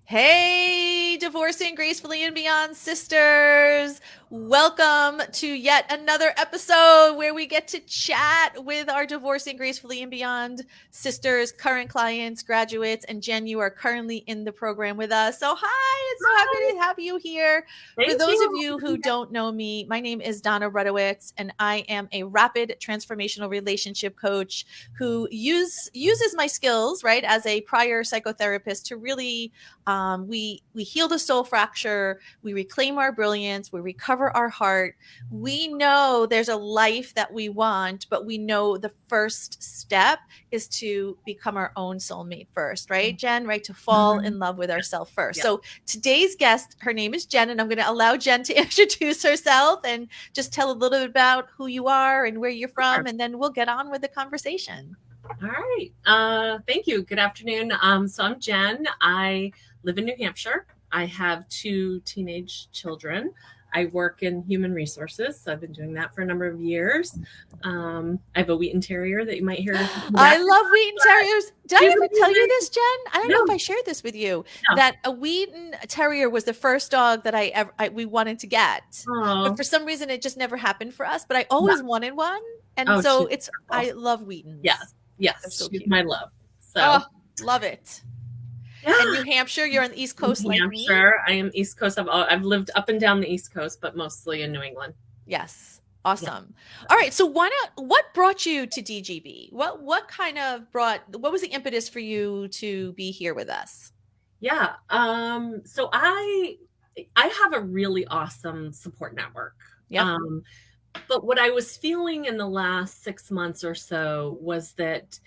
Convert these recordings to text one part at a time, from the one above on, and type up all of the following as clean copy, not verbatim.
Hey, Divorcing Gracefully and Beyond sisters. Welcome to yet another episode where we get to chat with our Divorcing Gracefully and Beyond sisters, current clients, graduates, and Jen, you are currently in the program with us. So hi, it's so happy to have you here. For Thank those of you. you who don't know me, my name is Dona Rutowicz, and I am a rapid transformational relationship coach who uses my skills, right, as a prior psychotherapist to really we heal the soul fracture, we reclaim our brilliance, we recover our heart. We know there's a life that we want, but we know the first step is to become our own soulmate first, right, Jen? Right, to fall in love with ourselves first. Yeah. So today's guest, her name is Jen, and I'm going to allow Jen to introduce herself and just tell a little bit about who you are and where you're from, and then we'll get on with the conversation. All right. Thank you. Good afternoon. So I'm Jen. I live in New Hampshire. I have 2 teenage children. I work in human resources, so I've been doing that for a number of years. I have a Wheaten Terrier that you might hear. I love Wheaten Terriers. Did I ever tell you this, Jen? I don't know if No, I shared this with you, no. that a Wheaten Terrier was the first dog that we wanted to get. But Oh, for some reason, it just never happened for us. But I yeah. always wanted one. And Oh, so she's I wonderful. love Wheatens. Yes, They're yes, so she's cute. my love. So, Oh, love it. And yeah. New Hampshire, you're on the East Coast New like me? Hampshire. I am East Coast. I've lived up and down the East Coast, but mostly in New England. Yes. Yeah. Awesome. All right. So what brought you to DGB? What was the impetus for you to be here with us? Yeah. So I have a really awesome support network. Yep. Um, but what I was feeling in the last 6 months or so was that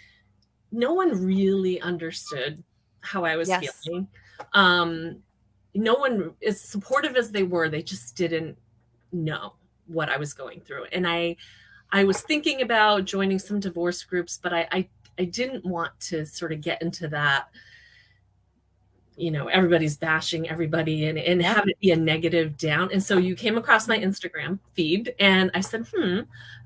no one really understood how I was Yes. feeling. Um, no one, as supportive as they were, they just didn't know what I was going through. And I was thinking about joining some divorce groups, but I didn't want to sort of get into that, everybody's bashing everybody and Yep. have it be a negative down. And so you came across my Instagram feed and I said,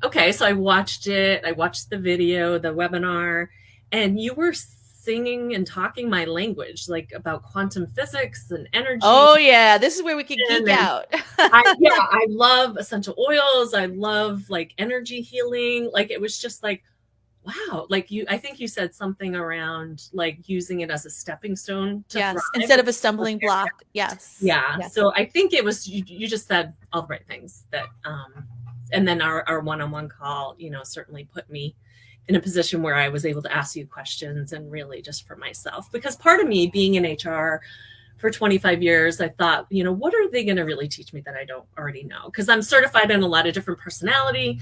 okay. So I watched it. I watched the video, the webinar, and you were singing and talking my language, like about quantum physics and energy. Oh yeah, this is where we could geek And out. I love essential oils. I love like energy healing. Like it was just like, wow, like I think you said something around like using it as a stepping stone to Yes, thrive. instead of a stumbling block. Yes. Yeah. Yes. So I think it was, you just said all the right things and then our one-on-one call, certainly put me in a position where I was able to ask you questions and really just for myself, because part of me being in HR for 25 years, I thought, what are they going to really teach me that I don't already know? Because I'm certified in a lot of different personality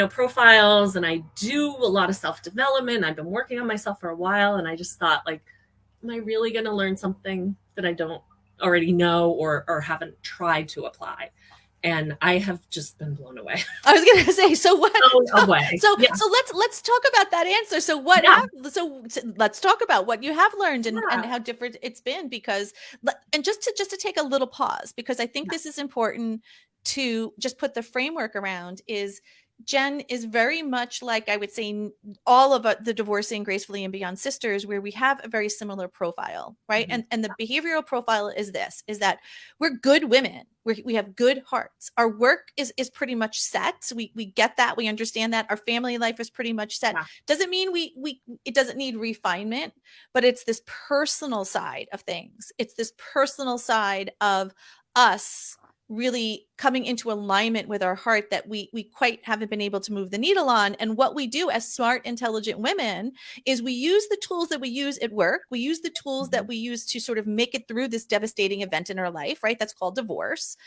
profiles, and I do a lot of self-development. I've been working on myself for a while, and I just thought, like, am I really going to learn something that I don't already know or haven't tried to apply? And I have just been blown away. I was gonna say, so what? Blown away. So Yeah. let's talk about that answer. So what Yeah. so let's talk about what you have learned and Yeah. how different it's been, because and just to take a little pause, because I think this is important to just put the framework around. Is Jen is very much like, I would say, all of the Divorcing Gracefully and Beyond sisters, where we have a very similar profile, right? Mhm. And the behavioral profile is that we're good women. We have good hearts. Our work is pretty much set. We get that. We understand that. Our family life is pretty much set. Yeah. Doesn't mean it doesn't need refinement, but it's this personal side of things. It's this personal side of us really coming into alignment with our heart that we quite haven't been able to move the needle on. And what we do as smart, intelligent women is we use the tools that we use at work. We use the tools that we use to sort of make it through this devastating event in our life, right? That's called divorce.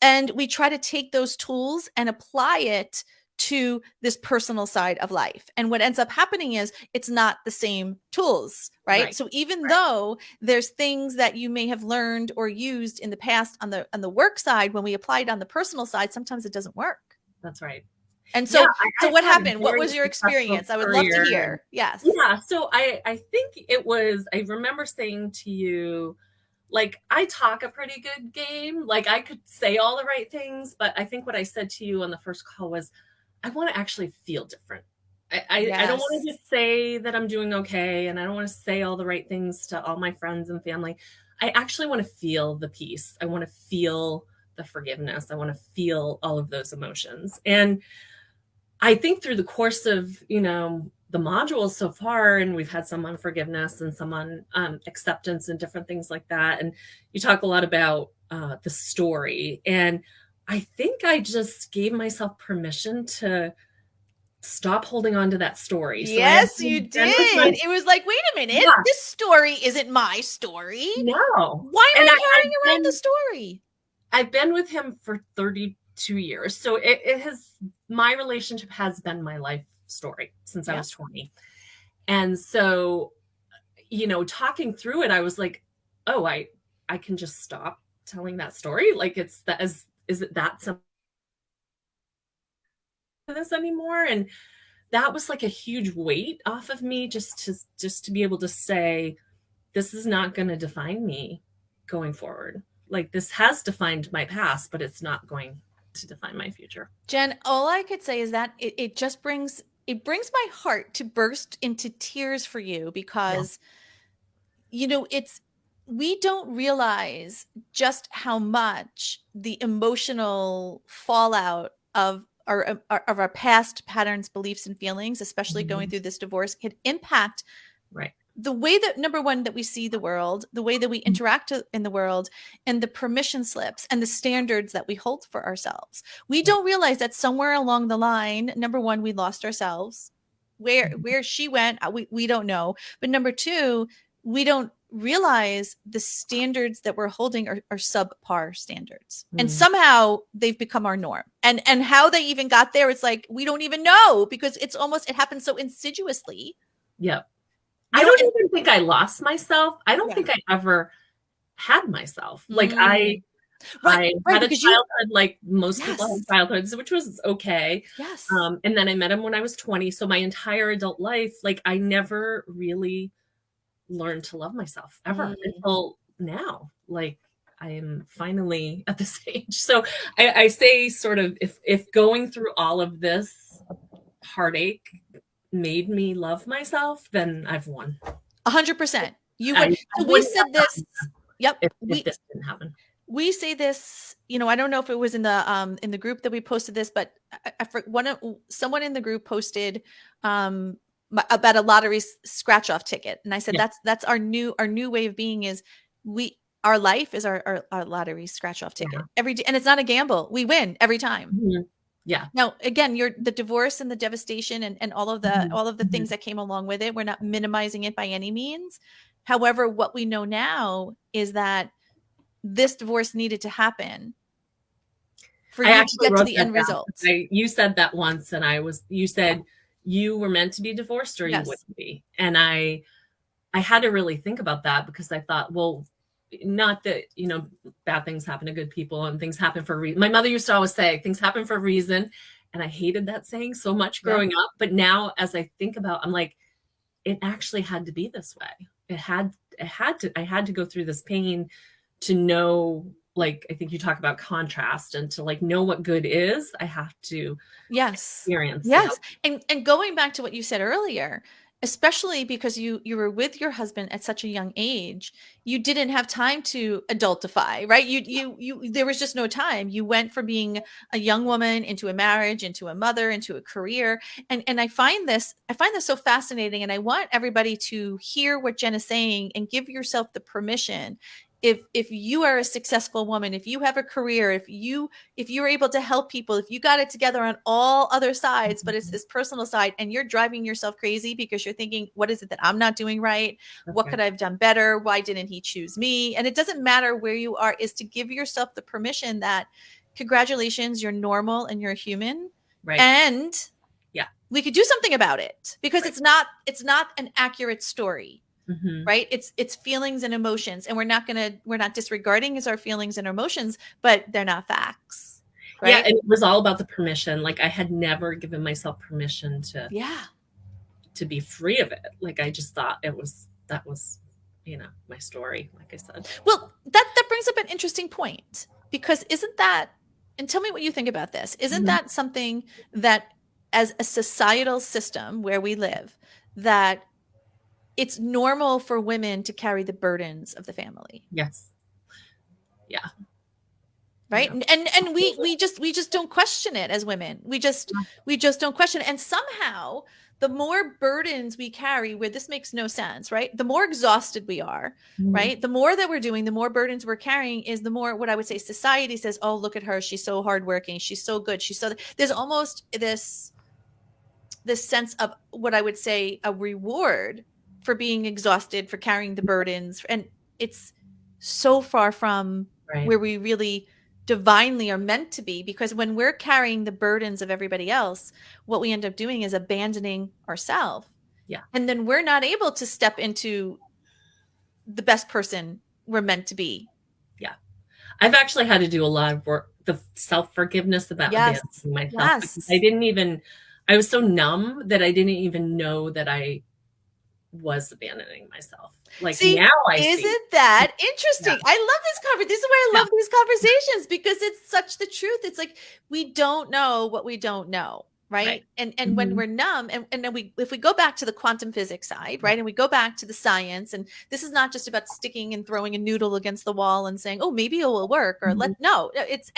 And we try to take those tools and apply it to this personal side of life. And what ends up happening is it's not the same tools, right? So even though there's things that you may have learned or used in the past on the work side, when we apply it on the personal side, sometimes it doesn't work. That's right. And Yeah. so I've what had a happened? What very was your successful experience? I would love to career. hear. Yes. Yeah. So I think it was, I remember saying to you, like, I talk a pretty good game. Like, I could say all the right things, but I think what I said to you on the first call was, I want to actually feel different. I don't want to Yes. just say that I'm doing okay, and I don't want to say all the right things to all my friends and family. I actually want to feel the peace. I want to feel the forgiveness. I want to feel all of those emotions. And I think through the course of, the modules so far, and we've had some on forgiveness and some on acceptance and different things like that. And you talk a lot about the story. And I think I just gave myself permission to stop holding on to that story. So I Yes, you did. It was like, wait a minute, yeah, this story isn't my story. no. Why am And I carrying around the story? I've been with him for 32 years. So my relationship has been my life story since I was 20. And so, talking through it, I was like, oh, I can just stop telling that story. Like is it that simple this anymore? And that was like a huge weight off of me just to be able to say, this is not going to define me going forward. Like this has defined my past, but it's not going to define my future. Jen, all I could say is that it just brings my heart to burst into tears for you because, we don't realize just how much the emotional fallout of our past patterns, beliefs, and feelings, especially going through this divorce, can impact Right. the way that, number one, that we see the world, the way that we interact in the world, and the permission slips and the standards that we hold for ourselves. We don't realize that somewhere along the line, number one, we lost ourselves. Where she went, we don't know. But number two, we don't realize the standards that we're holding are subpar standards. And somehow they've become our norm. And how they even got there, it's like, we don't even know, because it happens so insidiously. Yep. I don't even think I lost myself. I don't think I ever had myself. Like I had a childhood like most people have childhoods, which was okay. Yes. And then I met him when I was 20. So my entire adult life, like I never really learned to love myself ever until now. Like I am finally at this age. So I say sort of if going through all of this heartache made me love myself, then I've won. 100%. You would. So we said this. Yep. If this didn't happen. We say this, I don't know if it was in the group that we posted this, but someone in the group posted about a lottery scratch off ticket. And I said, that's our new way of being is our life is our lottery scratch off ticket every day. And it's not a gamble. We win every time. Yeah. Now, again, the divorce and the devastation and all of the things that came along with it, we're not minimizing it by any means. However, what we know now is that this divorce needed to happen for you to get to the end result. You said that once, and you said you were meant to be divorced or you wouldn't be. And I had to really think about that, because I thought, well, not that, bad things happen to good people and things happen for a reason. My mother used to always say things happen for a reason. And I hated that saying so much growing up. But now as I think about, I'm like, it actually had to be this way. I had to go through this pain to know, like, I think you talk about contrast, and to like know what good is, I have to experience. Yes. And going back to what you said earlier, especially because you were with your husband at such a young age, you didn't have time to adultify, right? You there was just no time. You went from being a young woman into a marriage, into a mother, into a career. And I find this so fascinating. And I want everybody to hear what Jen is saying and give yourself the permission. If you are a successful woman, if you have a career, if you're able to help people, if you got it together on all other sides, but it's this personal side, and you're driving yourself crazy because you're thinking, what is it that I'm not doing right? Okay. What could I have done better? Why didn't he choose me? And it doesn't matter where you are, is to give yourself the permission that, congratulations, you're normal and you're human. Right. And we could do something about it, because it's not an accurate story. Right. It's feelings and emotions, and we're not disregarding as our feelings and emotions, but they're not facts. Right? Yeah. And it was all about the permission. Like I had never given myself permission to be free of it. Like I just thought that was, my story, like I said. Well, that brings up an interesting point, because isn't that, and tell me what you think about this. Isn't that something that, as a societal system where we live, that it's normal for women to carry the burdens of the family. Yes. Yeah. Right. Yeah. And we just don't question it as women. We just don't question it. And somehow the more burdens we carry, where this makes no sense, right? The more exhausted we are, Mhm. right? The more that we're doing, the more burdens we're carrying, is the more, what I would say, society says, oh, look at her, she's so hardworking, she's so good, she's so, there's almost this sense of, what I would say, a reward for being exhausted, for carrying the burdens. And it's so far from Right. where we really divinely are meant to be, because when we're carrying the burdens of everybody else, what we end up doing is abandoning ourselves. Yeah. And then we're not able to step into the best person we're meant to be. Yeah. I've actually had to do a lot of work, the self-forgiveness about Yes. abandoning myself, because Yes. I was so numb that I didn't even know that I was abandoning myself. Like See, now I see. isn't that Yeah. interesting? I love this conversation. This is why I Yeah. love these conversations, because it's such the truth. It's like, we don't know what we don't know, Right. right? And when Mhm. we're numb, and then if we go back to the quantum physics side, Yeah. right? And we go back to the science, and this is not just about sticking and throwing a noodle against the wall and saying, oh, maybe it will work, or Mhm. no, it's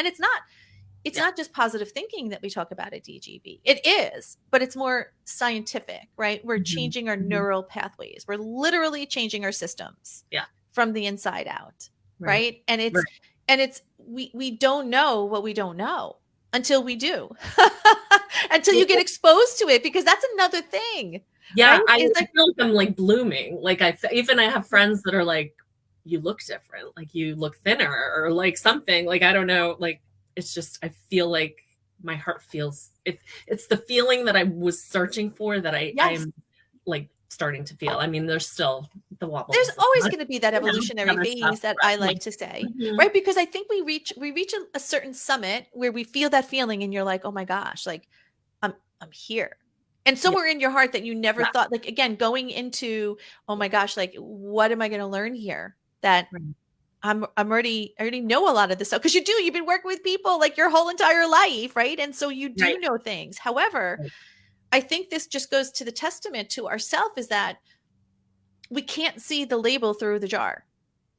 Yeah. not just positive thinking that we talk about at DGB. It is, but it's more scientific, right? We're Mhm. changing our Mhm. neural pathways. We're literally changing our systems Yeah. from the inside out, Right. right? And Right. it's we don't know what we don't know until we do. Until you get Well, exposed to it, because that's another thing, right? yeah, I It's like, feel like I'm like blooming. Like even I have friends that are like, you look different, like you look thinner or like something. Like I don't know, like it's just I feel like my heart feels, if it's the feeling that I was searching for, that yes, I'm like starting to feel. I mean, there's still the there's wobbles, always going to be that the evolutionary other stuff, phase that I but like, like to say, mhm. right? Because I think we reach a certain summit where we feel that feeling, and you're like, oh my gosh, like, I'm here. And Yeah, somewhere in your heart that you never yeah, thought, like, again, going into, oh my gosh, like, what am I going to learn here? That right, I already know a lot of this stuff, because you've been working with people like your whole entire life, right? And so you do right, know things. However, right. I think this just goes to the testament to ourself, is that we can't see the label through the jar.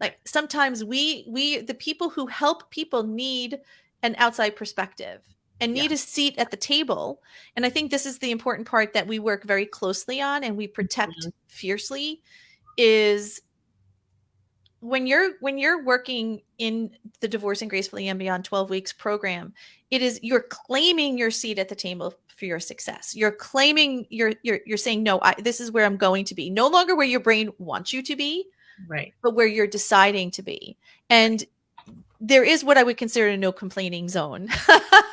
Right. Like, sometimes the people who help people need an outside perspective and Yeah. need a seat at the table. And I think this is the important part that we work very closely on and we protect Mhm. fiercely, is when you're working in the Divorcing Gracefully and Beyond 12 weeks program, it is, you're claiming your seat at the table for your success. You're claiming, you're saying, no, this is where I'm going to be, no longer where your brain wants you to be, Right. but where you're deciding to be. Right. And there is what I would consider a no complaining zone.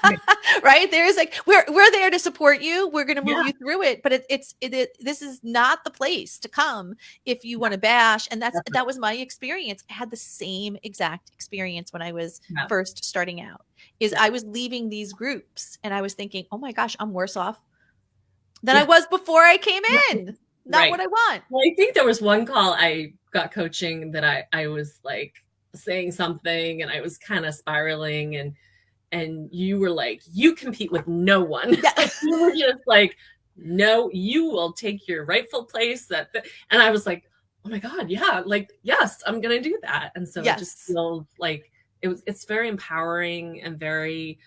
Right. Right? There is, like, we're there to support you. We're going to move Yeah. you through it, but this is not the place to come if you want to bash. And that Definitely. was my experience. I had the same exact experience when I was Yeah. first starting out. Is Yeah. I was leaving these groups and I was thinking, "Oh my gosh, I'm worse off than I Yeah. was before I came Right. in. Not what Right. I want." Well, I think there was one call I got coaching that I was like saying something and I was kind of spiraling, and you were like, you compete with no one. Yeah. Like you were just like, no, you will take your rightful place and I was like, oh my God, yeah, like yes, I'm gonna do that. And so it just Yes. feels like it's very empowering and very,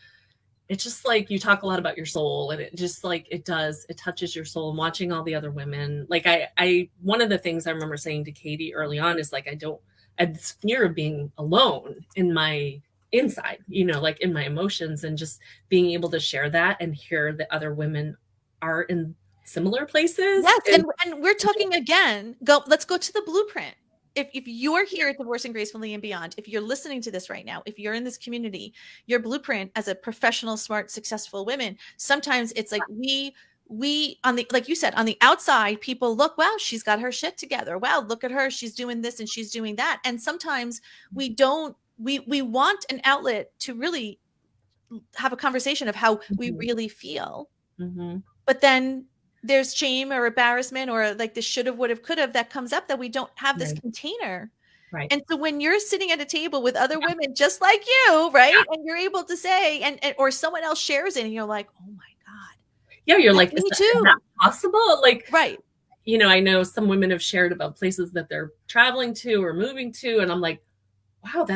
it's just like you talk a lot about your soul, and it just like it touches your soul. And watching all the other women, like I one of the things I remember saying to Katie early on is like, I had this fear of being alone in my inside, like in my emotions, and just being able to share that and hear that other women are in similar places. Yes, and we're talking again. Let's go to the blueprint. If you're here at Divorcing Gracefully and Beyond, if you're listening to this right now, if you're in this community, your blueprint as a professional, smart, successful woman, sometimes it's like, we on the, like you said, on the outside, people look, wow, she's got her shit together. Wow, look at her, she's doing this and she's doing that. And sometimes we don't we want an outlet to really have a conversation of how we Mhm. really feel, Mhm. but then there's shame or embarrassment or like the should have, would have, could have that comes up, that we don't have this Right. container. Right. And so when you're sitting at a table with other women just like you, right? And you're able to say, and or someone else shares it and you're like, oh my God, Yeah, you're that's like, is me that too. possible? Like, Right. you know, I know some women have shared about places that they're traveling to or moving to, and I'm like, wow,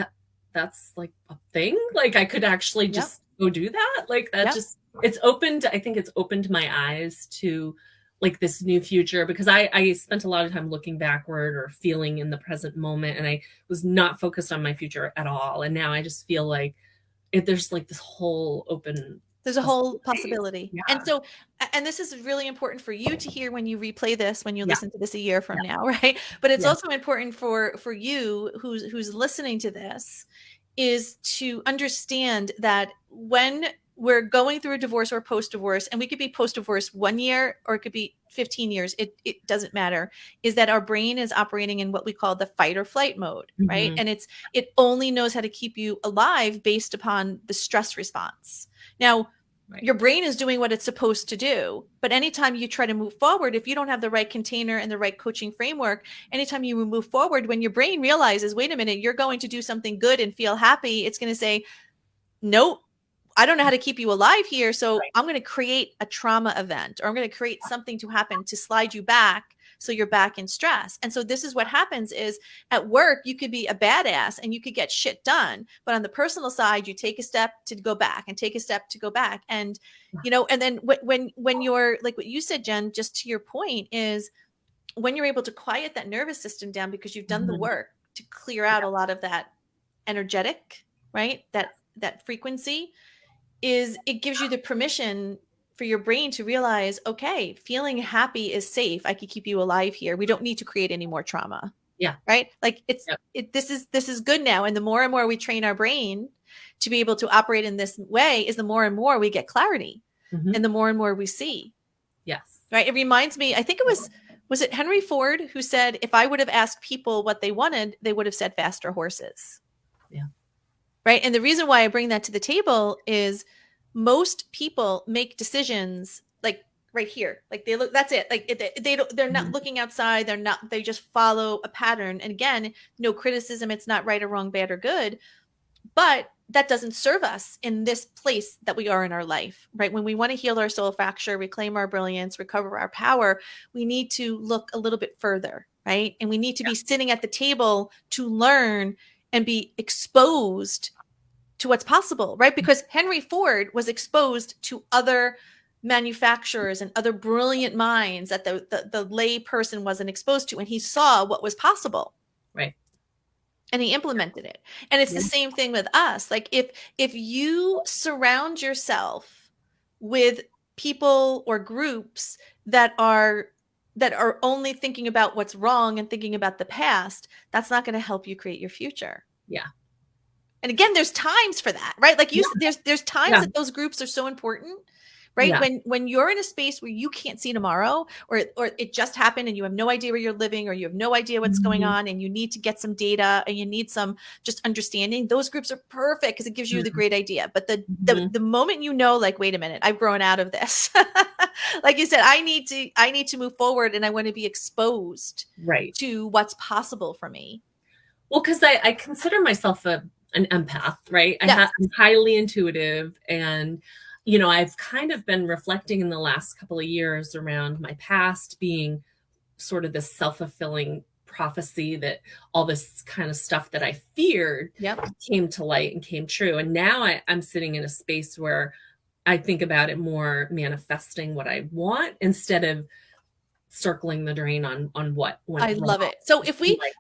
that's like a thing. Like I could actually Yep. just go do that. Like that Yep. just it's opened. I think it's opened my eyes to like this new future, because I spent a lot of time looking backward or feeling in the present moment, and I was not focused on my future at all. And now I just feel like there's like this whole open There's a whole possibilities. possibility. And Yeah. so, and this is really important for you to hear when you replay this, when you Yeah. listen to this a year from Yeah. now, right? But it's Yeah. also important for you who's listening to this, is to understand that when we're going through a divorce or post-divorce, and we could be post-divorce 1 year or it could be 15 years, it doesn't matter, is that our brain is operating in what we call the fight or flight mode, right? Mhm. And it only knows how to keep you alive based upon the stress response. Now, Right. your brain is doing what it's supposed to do. But anytime you try to move forward, if you don't have the right container and the right coaching framework, anytime you move forward, when your brain realizes, wait a minute, you're going to do something good and feel happy, it's going to say, nope, I don't know how to keep you alive here. So Right. I'm going to create a trauma event, or I'm going to create something to happen to slide you back. So you're back in stress. And so this is what happens is, at work, you could be a badass and you could get shit done. But on the personal side, you take a step to go back and take a step to go back. And, and then when you're like what you said, Jen, just to your point, is when you're able to quiet that nervous system down because you've done the Mhm. work to clear out a lot of that energetic, right? That frequency, is it gives you the permission for your brain to realize, okay, feeling happy is safe. I can keep you alive here. We don't need to create any more trauma, Yeah. right? Like Yep. this is good now. And the more and more we train our brain to be able to operate in this way, is the more and more we get clarity, Mhm. and the more and more we see, Yes. right? It reminds me, I think it was it Henry Ford who said, if I would have asked people what they wanted, they would have said faster horses. Yeah. Right. And the reason why I bring that to the table is, most people make decisions like right here. Like they look, that's it. Like they're not Mhm. looking outside. They just follow a pattern. And again, no criticism. It's not right or wrong, bad or good, but that doesn't serve us in this place that we are in our life, right? When we want to heal our soul fracture, reclaim our brilliance, recover our power, we need to look a little bit further, right? And we need to be sitting at the table to learn and be exposed to what's possible, right? Because Henry Ford was exposed to other manufacturers and other brilliant minds that the lay person wasn't exposed to, and he saw what was possible. Right. And he implemented it. And it's Yeah. the same thing with us. Like if you surround yourself with people or groups that are only thinking about what's wrong and thinking about the past, that's not going to help you create your future. Yeah. And again, there's times for that, right? Like there's times Yeah. that those groups are so important, right? Yeah. When you're in a space where you can't see tomorrow, or it just happened and you have no idea where you're living, or you have no idea what's going Mhm. on, and you need to get some data and you need some just understanding, those groups are perfect because it gives you the great idea. But Mhm. the moment you know, like, wait a minute, I've grown out of this. Like you said, I need to move forward, and I want to be exposed Right. to what's possible for me. Well, because I consider myself an empath, right? Yes. I'm highly intuitive, and I've kind of been reflecting in the last couple of years around my past being sort of this self-fulfilling prophecy, that all this kind of stuff that I feared Yep. came to light and came true. And now I'm sitting in a space where I think about it more manifesting what I want instead of circling the drain on what went I wrong. love it. So if we, Like,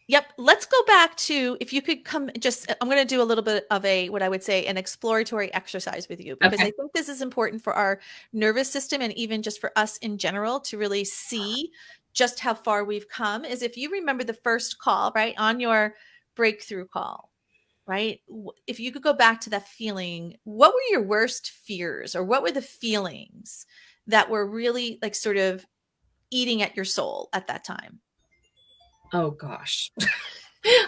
yep, let's go back to, if you could come, just, I'm going to do a little bit of what I would say, an exploratory exercise with you, because I okay. think this is important for our nervous system, and even just for us in general, to really see just how far we've come. Is, if you remember the first call, right, on your breakthrough call, right? If you could go back to that feeling, what were your worst fears, or what were the feelings that were really like sort of eating at your soul at that time? Oh gosh.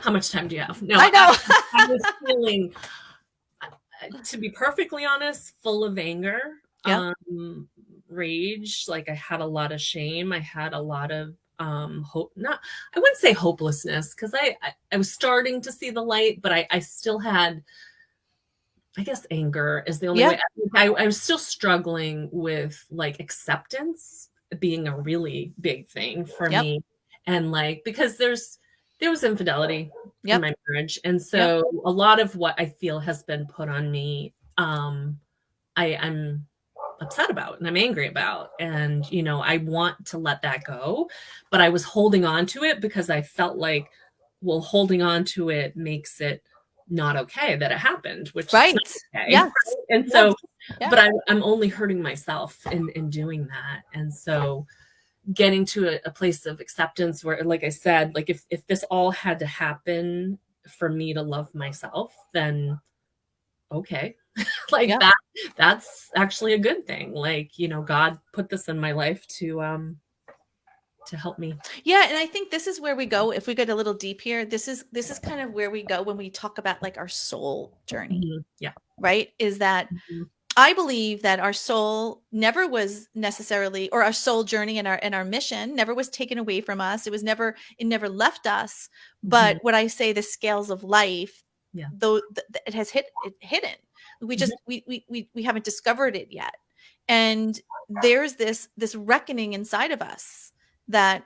How much time do you have? No, I I know. was feeling, to be perfectly honest, full of anger, Yep. rage. Like I had a lot of shame. I had a lot of hope. Not, I wouldn't say hopelessness, because I was starting to see the light, but I still had, I guess, anger is the only Yeah. way. I was still struggling with like acceptance being a really big thing for Yep. me. And like, because there was infidelity in Yep. my marriage. And Yep. so a lot of what I feel has been put on me, I'm upset about and I'm angry about. And, you know, I want to let that go, but I was holding on to it because I felt like, well, holding on to it makes it not okay that it happened, which it's Right. not okay. Yes. Right? And Yes. so, Yeah. but I'm only hurting myself in doing that. And so getting to a place of acceptance where, like I said, like if this all had to happen for me to love myself, then okay. Like Yeah. that's actually a good thing. Like, you know, God put this in my life to help me. Yeah, and I think this is where we go. If we get a little deep here, this is kind of where we go when we talk about like our soul journey, Yeah. right? Is that Mhm. I believe that our soul never was necessarily, or our soul journey and our mission never was taken away from us. It never left us. Mhm. But what I say, the scales of life, Yeah. though it has hidden. We Mhm. just we haven't discovered it yet. And there's this reckoning inside of us that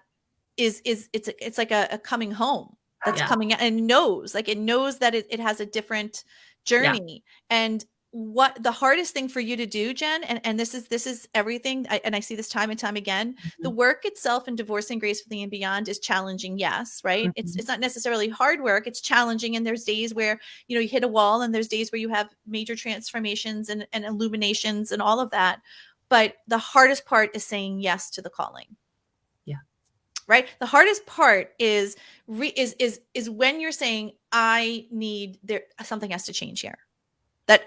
is it's like a coming home that's Yeah. coming out and knows, like it knows that it has a different Yeah. journey. And what the hardest thing for you to do, Jen, and this is everything, and I see this time and time again, the Mhm. work itself in Divorcing Gracefully and Beyond is challenging, yes, right? Mhm. It's not necessarily hard work, it's challenging, and there's days where you know you hit a wall, and there's days where you have major transformations and illuminations and all of that. But the hardest part is saying yes to the calling, Yeah. right? The hardest part is is when you're saying I need there something has to change here. That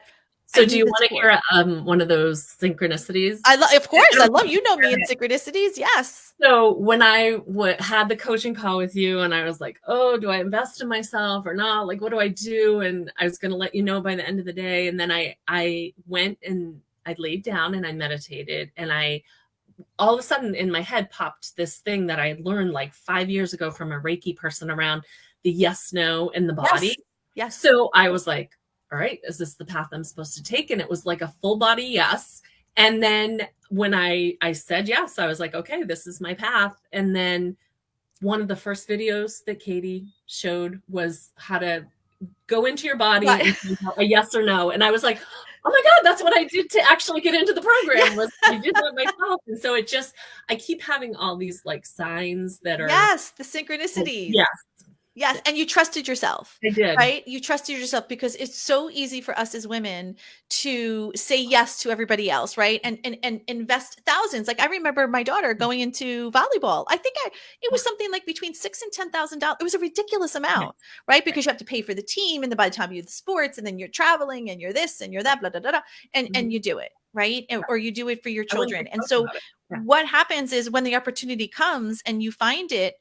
I So do need you the want to support. hear one of those synchronicities? I love, of I course, I don't love, think you know me you've in synchronicities. Yes. So when I had the coaching call with you and I was like, oh, do I invest in myself or not? Like, what do I do? And I was going to let you know by the end of the day. And then I went and I laid down and I meditated, and all of a sudden in my head popped this thing that I had learned like 5 years ago from a Reiki person around the yes, no in the Yes. body. Yes. So I was like, all right, is this the path I'm supposed to take? And it was like a full body yes. And then when I said yes, I was like, okay, this is my path. And then one of the first videos that Katie showed was how to go into your body Right. and a yes or no. And I was like, oh my God, that's what I did to actually get into the Yeah. program, was I did that myself. And so I keep having all these like signs that are, Yes. The synchronicities. yeah, Yes, and you trusted yourself, I did. right? You trusted yourself because it's so easy for us as women to say yes to everybody else, right? And invest thousands. Like I remember my daughter going into volleyball. I think it was something like between $6,000 and $10,000. It was a ridiculous Yes, amount, right? right. Because you have to pay for the team, and then by the time you do the sports, and then you're traveling, and you're this, and you're that, blah blah blah, blah, and Mhm. you do it, right? Or you do it for your I wouldn't children. think And twice so about it. Yeah. what happens is when the opportunity comes and you find it,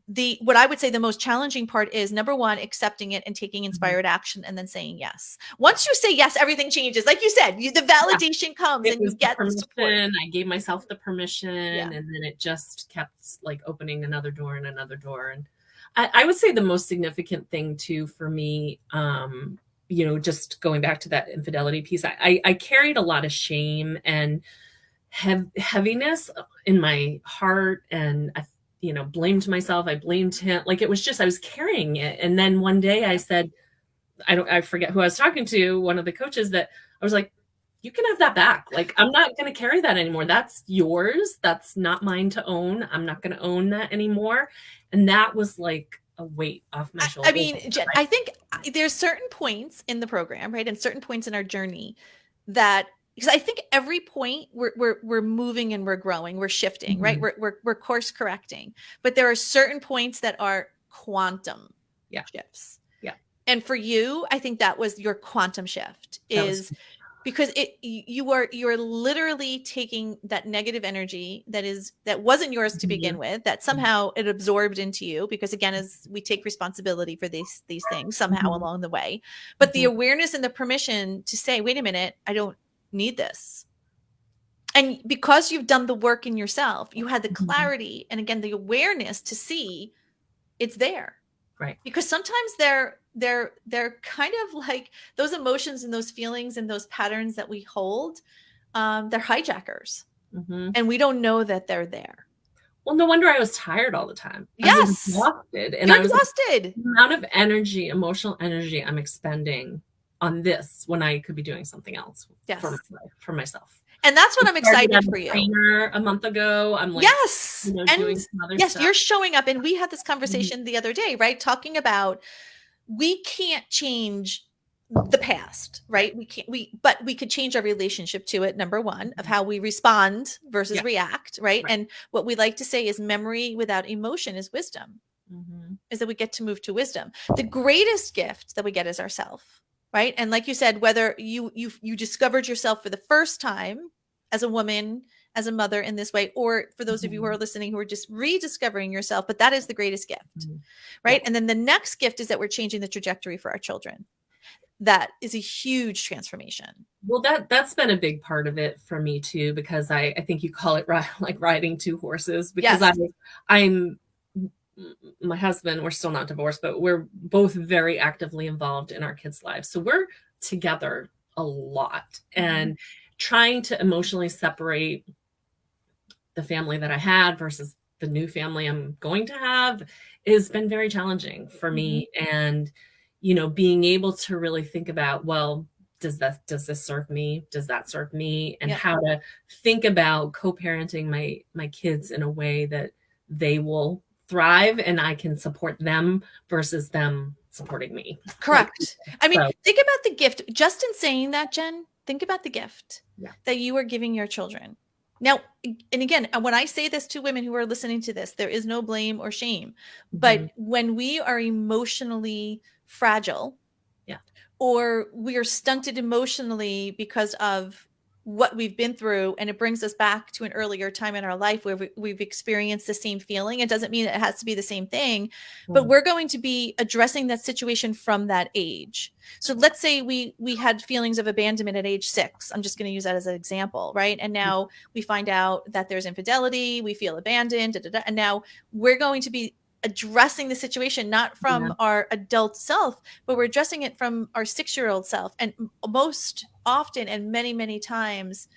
the what I would say the most challenging part is number one, accepting it and taking Mhm. inspired action, and then saying yes. Once you say yes, everything changes. Like you said, the Yeah. validation comes It and you was the get the support. permission. I gave myself the permission, Yeah. and then it just kept like opening another door and another door. And I would say the most significant thing too for me, you know, just going back to that infidelity piece, I carried a lot of shame and heaviness in my heart, and I, you know, blamed myself. I blamed him. Like it was just I was carrying it. And then one day I said, I forget who I was talking to, one of the coaches, that I was like, you can have that back. Like, I'm not going to carry that anymore. That's yours. That's not mine to own. I'm not going to own that anymore. And that was like a weight off my I shoulders. mean, Jen, I think there's certain points in the program, right, and certain points in our journey that, because I think every point we're moving and we're growing, we're shifting, right? Mhm. We're course correcting, but there are certain points that are quantum Yeah. shifts. Yeah. And for you, I think that was your quantum shift, That was, is because you're literally taking that negative energy that wasn't yours to mhm. begin with, that somehow it absorbed into you, because again, as we take responsibility for these things somehow Mhm. along the way, but the Mhm. awareness and the permission to say, wait a minute, I don't need this. And because you've done the work in yourself, you had the Mhm. clarity and again the awareness to see it's there. Right. Because sometimes they're kind of like those emotions and those feelings and those patterns that we hold, they're hijackers. Mm-hmm. And we don't know that they're there. Well, no wonder I was tired all the time. I was Yes. exhausted. And You're I was like, exhausted. the amount of energy, emotional energy I'm expending on this when I could be doing something else for my Yes. life, for myself. And that's what I'm Started excited as a for you. trainer a month ago. I'm like, Yes. And doing some other yes, stuff. you're showing up. And we had this conversation the other day, right? Talking about we can't change the past, right? But we could change our relationship to it, number one, of how we respond versus react, right? And what we like to say is memory without emotion is wisdom, is that we get to move to wisdom. The greatest gift that we get is ourself, right? And like you said, whether you discovered yourself for the first time as a woman, as a mother in this way, or for those of you who are listening who are just rediscovering yourself, but that is the greatest gift, right? And then the next gift is that we're changing the trajectory for our children. That is a huge transformation. Well, that's been a big part of it for me too, because I think you call it like riding two horses, because I'm my husband, we're still not divorced, but we're both very actively involved in our kids' lives. So we're together a lot, and trying to emotionally separate the family that I had versus the new family I'm going to have has been very challenging for me. And, being able to really think about, well, does this serve me? Does that serve me? And how to think about co-parenting my kids in a way that they will thrive and I can support them versus them supporting me. Correct. I mean, think about the gift. Just in saying that, Jen, think about the gift that you are giving your children. Now, and again, when I say this to women who are listening to this, there is no blame or shame. But when we are emotionally fragile, or we are stunted emotionally because of what we've been through, and it brings us back to an earlier time in our life where we've experienced the same feeling. It doesn't mean it has to be the same thing, but we're going to be addressing that situation from that age. So let's say we had feelings of abandonment at age 6. I'm just going to use that as an example, right? And now we find out that there's infidelity, we feel abandoned, and now we're going to be addressing the situation not from our adult self, but we're addressing it from our 6-year-old self. And most often, and many times,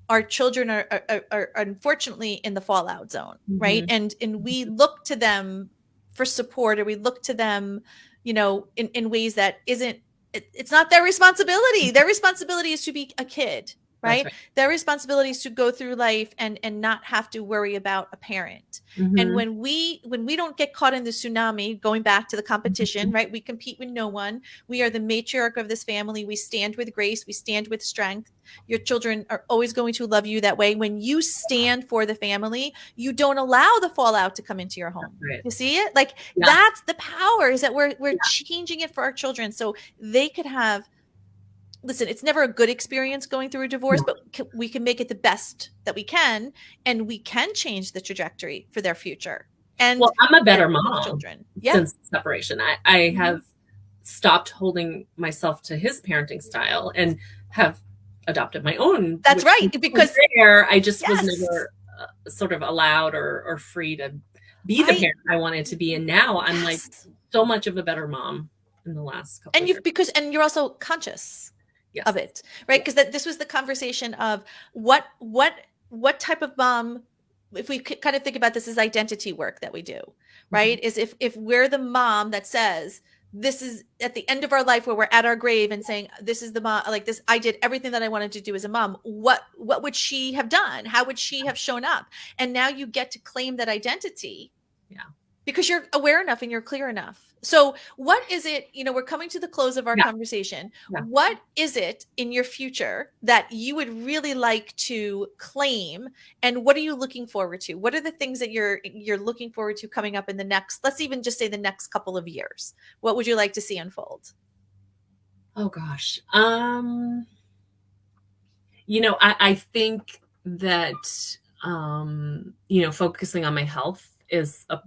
our children are unfortunately in the fallout zone, right? And we look to them for support, or we look to them, in ways that it's not their responsibility. Their responsibility is to be a kid, right? Their responsibility is to go through life and not have to worry about a parent. And when we don't get caught in the tsunami, going back to the competition, right? We compete with no one. We are the matriarch of this family. We stand with grace. We stand with strength. Your children are always going to love you that way. When you stand for the family, you don't allow the fallout to come into your home. You see it? Like that's the power, is that we're changing it for our children so they could have. Listen, it's never a good experience going through a divorce, but we can make it the best that we can, and we can change the trajectory for their future. And I'm a better mom children. since separation. I have stopped holding myself to his parenting style and have adopted my own. That's right. Because I just was never sort of allowed or free to be the parent I wanted to be. And now I'm like so much of a better mom in the last couple of years. And you're also conscious of it, right? Because this was the conversation of what type of mom, if we kind of think about this as identity work that we do, right? Is if we're the mom that says, this is at the end of our life where we're at our grave and saying, this is the mom, like this, I did everything that I wanted to do as a mom. What would she have done? How would she have shown up? And now you get to claim that identity. Because you're aware enough and you're clear enough. So what is it, we're coming to the close of our conversation. What is it in your future that you would really like to claim? And what are you looking forward to? What are the things that you're looking forward to coming up in the next, let's even just say the next couple of years? What would you like to see unfold? Oh gosh. I think that, focusing on my health is a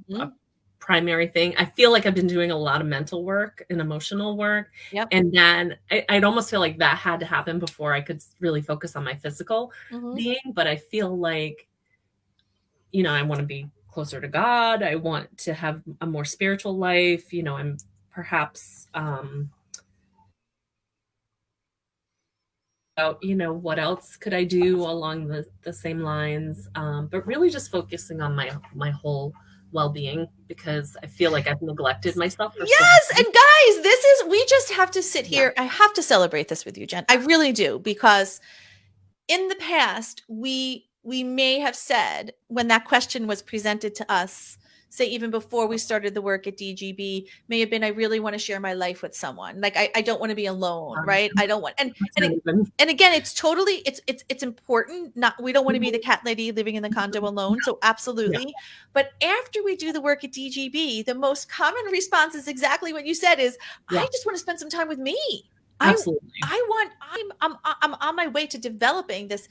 primary thing. I feel like I've been doing a lot of mental work and emotional work. And then I'd almost feel like that had to happen before I could really focus on my physical being. But I feel like, I want to be closer to God. I want to have a more spiritual life. I'm perhaps, about, what else could I do along the same lines, but really just focusing on my whole well-being, because I feel like I've neglected myself for so Yes, long. and guys, we just have to sit Yeah. here. I have to celebrate this with you, Jen. I really do, because in the past, we may have said, when that question was presented to us, say even before we started the work at DGB, may have been, I really want to share my life with someone. Like I don't want to be alone, Um, right? I don't want, that's not even. and again, it's totally, it's important. Not, we don't want to be the cat lady living in the condo alone. So Yeah. absolutely. But after we do the work at DGB, the most common response is exactly what you said, is I Yeah. just want to spend some time with me. I Absolutely. I'm on my way to developing this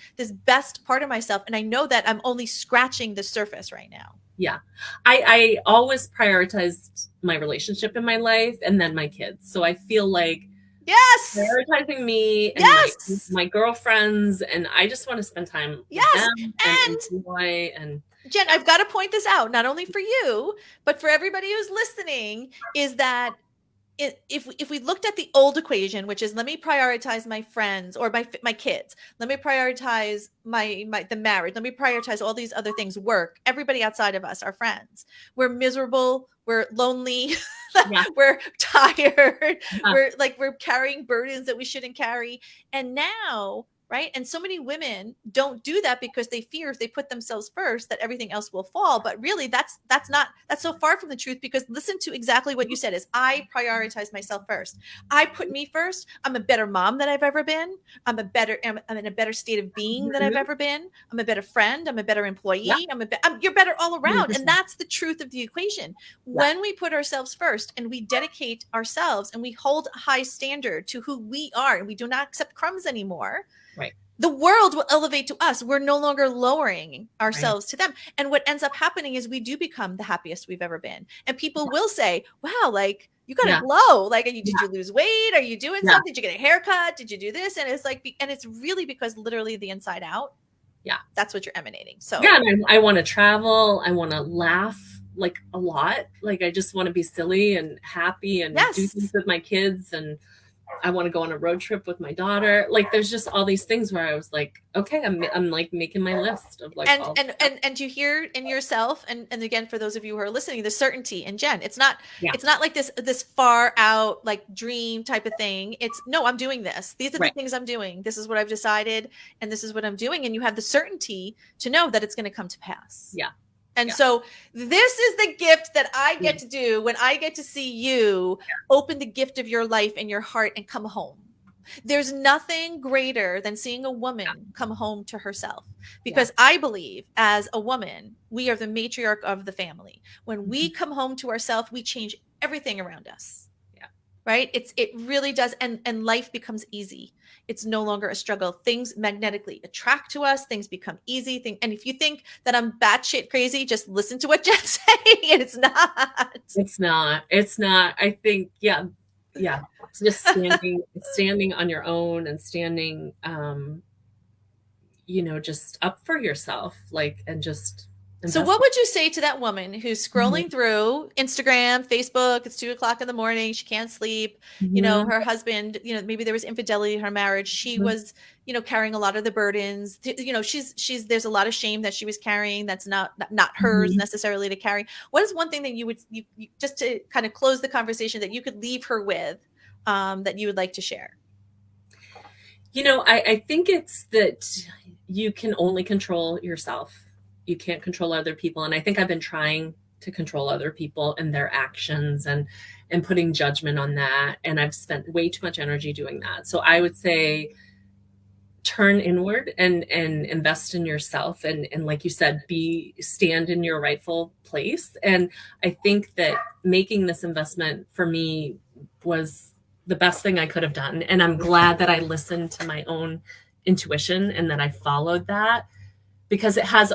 best part of myself, and I know that I'm only scratching the surface right now. Yeah. I always prioritized my relationship in my life and then my kids. So I feel like Yes. prioritizing me and my Yes. my girlfriends, and I just want to spend time with Yes. them and And enjoy. And Jen, I've got to point this out, not only for you, but for everybody who's listening, is that if we looked at the old equation, which is, let me prioritize my friends or my kids, let me prioritize my the marriage, let me prioritize all these other things, work, everybody outside of us, our friends, we're miserable, we're lonely, yeah, we're tired, yeah, we're carrying burdens that we shouldn't carry. And now, right, and so many women don't do that because they fear, if they put themselves first, that everything else will fall. But really, that's so far from the truth, because listen to exactly what you said, is I prioritize myself first. I put me first. I'm a better mom than I've ever been. I'm in a better state of being than I've mhm, ever been. I'm a better friend. I'm a better yeah, employee. You're better all around. And 100%. that's the truth of the equation. Yeah, When we put ourselves first and we dedicate ourselves and we hold a high standard to who we are, and we do not accept crumbs anymore, right, the world will elevate to us. We're no longer lowering right. ourselves to them. And what ends up happening is we do become the happiest we've ever been. And people will say, wow, like, you got to Yeah, glow. Like, did yeah, you lose weight? Are you doing yeah, something? Did you get a haircut? Did you do this? And it's like, and it's really because literally the inside out, yeah, that's what you're emanating. yeah. So And I want to travel. I want to laugh like a lot. Like I just want to be silly and happy and do things yes. with my kids, and I want to go on a road trip with my daughter. Like there's just all these things where I was like, okay, I'm like making my list of like and all and stuff. and you hear in yourself, and again, for those of you who are listening, the certainty. And Jen, it's not, Yeah, like this far out like dream type of thing. It's, no, I'm doing this, these are the right. things I'm doing, this is what I've decided, and this is what I'm doing, and you have the certainty to know that it's going to come to pass. Yeah, And yeah, so this is the gift that I yeah, get to do when I get to see you open the gift of your life and your heart and come home. There's nothing greater than seeing a woman come home to herself, yeah. because I believe, as a woman, we are the matriarch of the family. When we Mhm. come home to ourselves, we change everything around us. Yeah, Right? It really does, and life becomes easy. It's no longer a struggle. Things magnetically attract to us. Things become easy. And if you think that I'm batshit crazy, just listen to what Jen's saying, and it's not. it's not. It's not. I think, yeah, yeah. It's just standing on your own and standing, just up for yourself, like, and just So what investing. would you say to that woman who's Mhm, scrolling through Instagram, Facebook? It's 2 o'clock in the morning. She can't sleep. mhm, Her husband, maybe there was infidelity in her marriage. She mhm, was, carrying a lot of the burdens. There's a lot of shame that she was carrying that's not hers mhm. necessarily to carry. What is one thing that you just to kind of close the conversation, that you could leave her with, that you would like to share? I think it's that you can only control yourself. You can't control other people. And I think I've been trying to control other people and their actions, and putting judgment on that. And I've spent way too much energy doing that. So I would say turn inward and invest in yourself, and like you said, stand in your rightful place. And I think that making this investment for me was the best thing I could have done, and I'm glad that I listened to my own intuition and that I followed that, because it's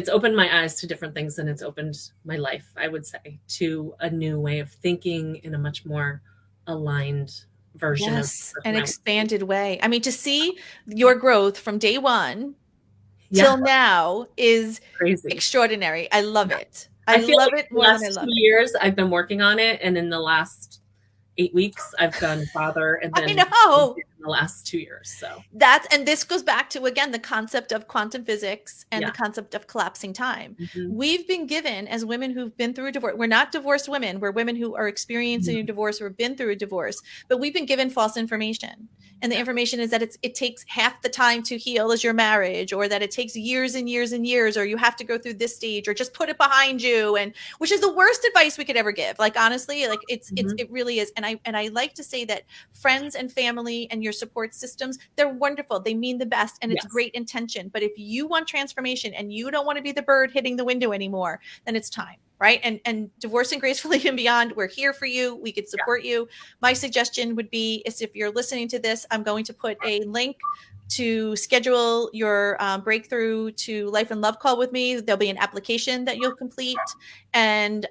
opened my eyes to different things, and it's opened my life, I would say, to a new way of thinking, in a much more aligned version of the Yes, an person I want to be. expanded way. I mean, to see Yeah. your growth from day one Yeah. till now is Crazy. extraordinary. I love Yeah. it. I I feel love like it the more than I last two love it. years I've been working on it, and in the last 8 weeks, I've gone farther, and I then in know. the last 2 years. So And this goes back to, again, the concept of quantum physics and the yeah. concept of collapsing time. Mhm. We've been given, as women who've been through a divorce, we're not divorced women, we're women who are experiencing a Mhm. divorce or have been through a divorce, but we've been given false information. And the Yeah. information is that it takes half the time to heal as your marriage, or that it takes years and years and years, or you have to go through this stage, or just put it behind you. And which is the worst advice we could ever give. Like, honestly, like Mhm. it really is. And I like to say that friends and family and your support systems, they're wonderful. They mean the best, and it's Yes. great intention. But if you want transformation and you don't want to be the bird hitting the window anymore, then it's time. Right. And Divorcing Gracefully and Beyond, we're here for you. We could Yeah. support you. My suggestion would be is, if you're listening to this, I'm going to put a link to schedule your breakthrough to life and love call with me. There'll be an application that you'll complete, and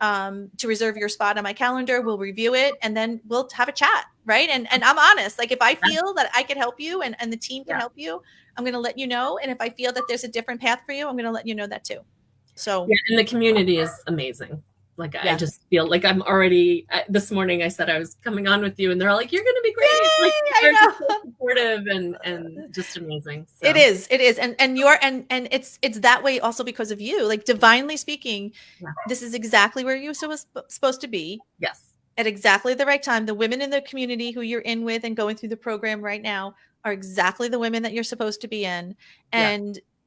to reserve your spot on my calendar. We'll review it, and then we'll have a chat. Right. And I'm honest, like, if I Yeah. feel that I can help you, and the team can Yeah. help you, I'm going to let you know. And if I feel that there's a different path for you, I'm going to let you know that too. So Yeah, and the community is amazing. Like, I yes. just feel like I'm already. This morning I said I was coming on with you, and they're all like, "You're going to be great!" Like, Yay, they're just I so know. supportive and just amazing. It So is. It is. And you're and it's that way also because of you. Like, divinely speaking, yeah. this is exactly where you're supposed to be Yes. at exactly the right time. The women in the community who you're in with and going through the program right now are exactly the women that you're supposed to be in. Yeah.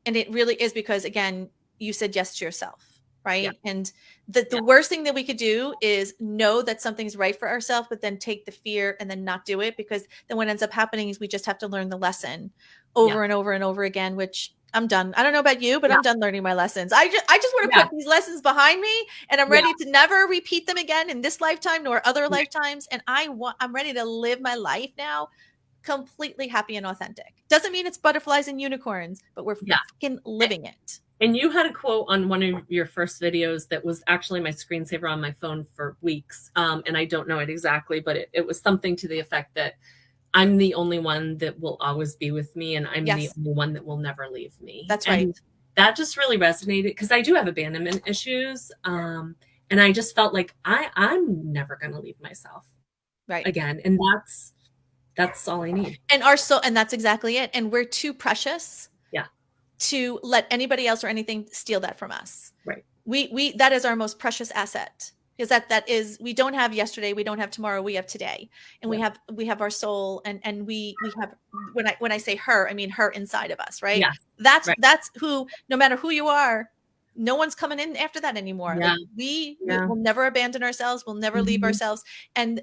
And it really is because, again, you said yes to yourself, Yeah. right? And the Yeah. worst thing that we could do is know that something's right for ourselves, but then take the fear and then not do it, because then what ends up happening is we just have to learn the lesson Yeah. over and over and over again, which I'm done. I don't know about you, but Yeah. I'm done learning my lessons. I just want to Yeah. put these lessons behind me, and I'm Yeah. ready to never repeat them again in this lifetime nor other lifetimes. And I'm ready to live my life now completely happy and authentic. Doesn't mean it's butterflies and unicorns, but we're Yeah. fucking living it. And you had a quote on one of your first videos that was actually my screensaver on my phone for weeks. And I don't know it exactly, but it was something to the effect that I'm the only one that will always be with me, and I'm the Yes, only one that will never leave me. that's right. And that just really resonated because I do have abandonment issues. And I just felt like I'm never going to leave myself Right. again. And that's all I need. And that's exactly it. And we're too precious Yeah. to let anybody else or anything steal that from us. Right. We that is our most precious asset, because that is, we don't have yesterday, we don't have tomorrow, we have today. And Yeah. we have our soul, and we have, when I say her, I mean her inside of us, right? Yeah. That's Right. that's who, no matter who you are, no one's coming in after that anymore. Yeah. Like, we Yeah. will never abandon ourselves, we'll never leave Mhm. ourselves. And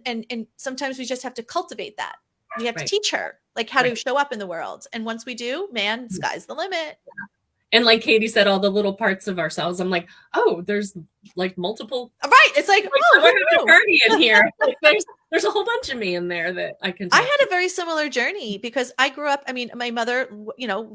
sometimes we just have to cultivate that. We have to Right. teach her, like, how to Right. show up in the world. And once we do, man, sky's the limit. And like Katie said, all the little parts of ourselves, I'm like, oh, there's like multiple. Right. It's like, Like, oh, we're who having a knew? party in here. Like, there's a whole bunch of me in there that I can I talk had to. a very similar journey, because I grew up, I mean, my mother,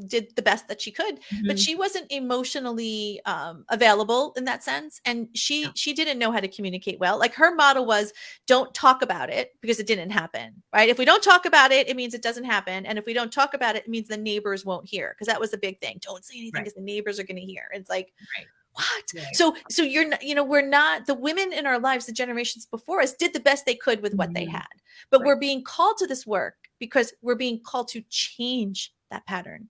did the best that she could, but Mhm. she wasn't emotionally available in that sense. And Yeah. she didn't know how to communicate well. Like, her motto was, don't talk about it, because it didn't happen. Right. If we don't talk about it, it means it doesn't happen. And if we don't talk about it, it means the neighbors won't hear, because that was a big thing. Don't say anything Right. because the neighbors are going to hear. It's like, Right. what? Right. So you're not, we're not, the women in our lives, the generations before us, did the best they could with what they Mhm. had. But Right. we're being called to this work because we're being called to change that pattern.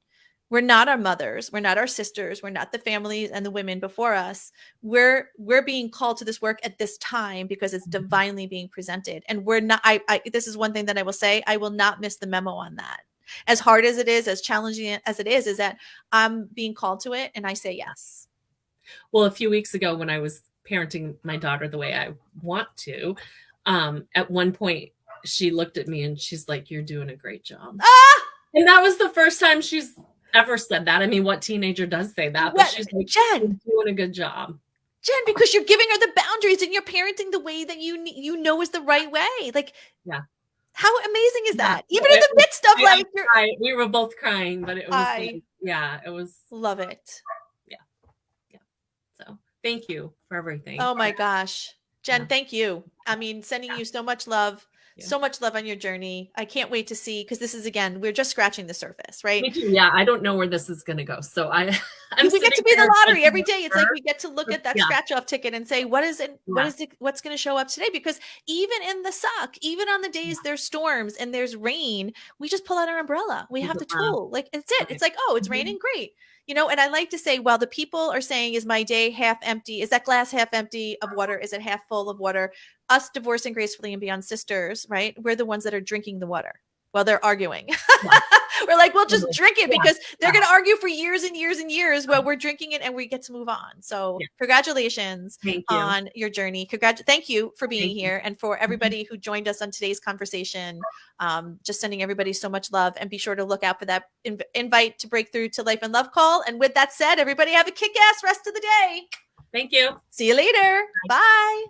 We're not our mothers, we're not our sisters, we're not the families and the women before us. We're being called to this work at this time because it's Mhm. divinely being presented. And we're not, I this is one thing that I will say, I will not miss the memo on that. As hard as it is, as challenging as it is that I'm being called to it, and I say yes. Well, a few weeks ago when I was parenting my daughter the way I want to, at one point she looked at me and she's like, "You're doing a great job." Ah! And that was the first time she's ever said that. I mean, what teenager does say that? But What, she's like, Jen? "You're doing a good job." Jen, because you're giving her the boundaries and you're parenting the way that you know is the right way. Like, Yeah. how amazing is Yeah. that? Even in the midst of, like, We were both crying, but it was I like, yeah, it was, love it. yeah, yeah. So thank you for everything. Oh my gosh. Yeah. Jen, thank you. I mean, sending Yeah. you so much love, So much love on your journey. I can't wait to see, because this is, again, we're just scratching the surface, right? Me too. Yeah, I don't know where this is going to go. So we get to be the lottery every day. It's like we get to look at that scratch off ticket and say, what is it? What is it? What's going to show up today? Because even in the suck, even on the days there's storms and there's rain, we just pull out our umbrella. We have the tool. Like, it's it. It's like, oh, it's raining. Great. And I like to say, while the people are saying, is my day half empty? Is that glass half empty of water? Is it half full of water? Us Divorcing Gracefully and Beyond sisters, right? We're the ones that are drinking the water while they're arguing. We're like, we'll just drink it because they're going to argue for years and years and years while we're drinking it, and we get to move on. So congratulations on your journey. Thank you for being here. And for everybody who joined us on today's conversation, just sending everybody so much love, and be sure to look out for that invite to Breakthrough to Life and Love call. And with that said, everybody have a kick-ass rest of the day. Thank you. See you later. Bye.